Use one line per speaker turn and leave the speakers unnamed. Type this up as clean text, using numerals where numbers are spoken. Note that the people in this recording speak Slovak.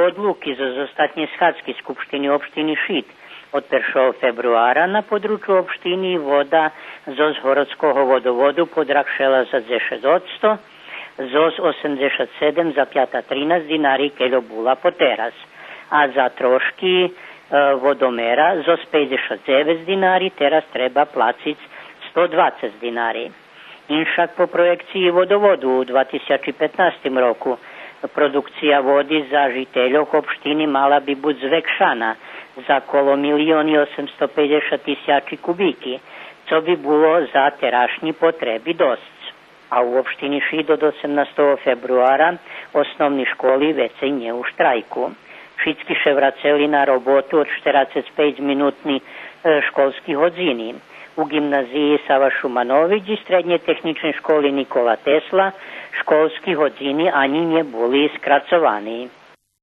odluky z ostatnje schadzky skupštiny opštiny Šid od 1. februára na području opštini voda zo Zhorodskого vodovodu podrahšela za 10%, ZOS 87 za 513 dinari keľo bula po teraz. A za trošky vodomera ZOS 59 dinari teraz treba placiť 120 dinari. Inšak po projekciji vodovodu u 2015. roku produkcija vody za žiteľov opštiny mala bi buď zvekšana za kolo 1.850.000 kubíky, co by bolo za terašnji potrebi dosť. A u opštini Šid od 18. februára osnovní školy vecej nie u štrajku. Všetky še vraceli na robotu od 45-minutni školskih hodiny. U gimnaziji Sava Šumanović i srednje tehnične školi Nikola Tesla školski hodini ani nie boli skracovani.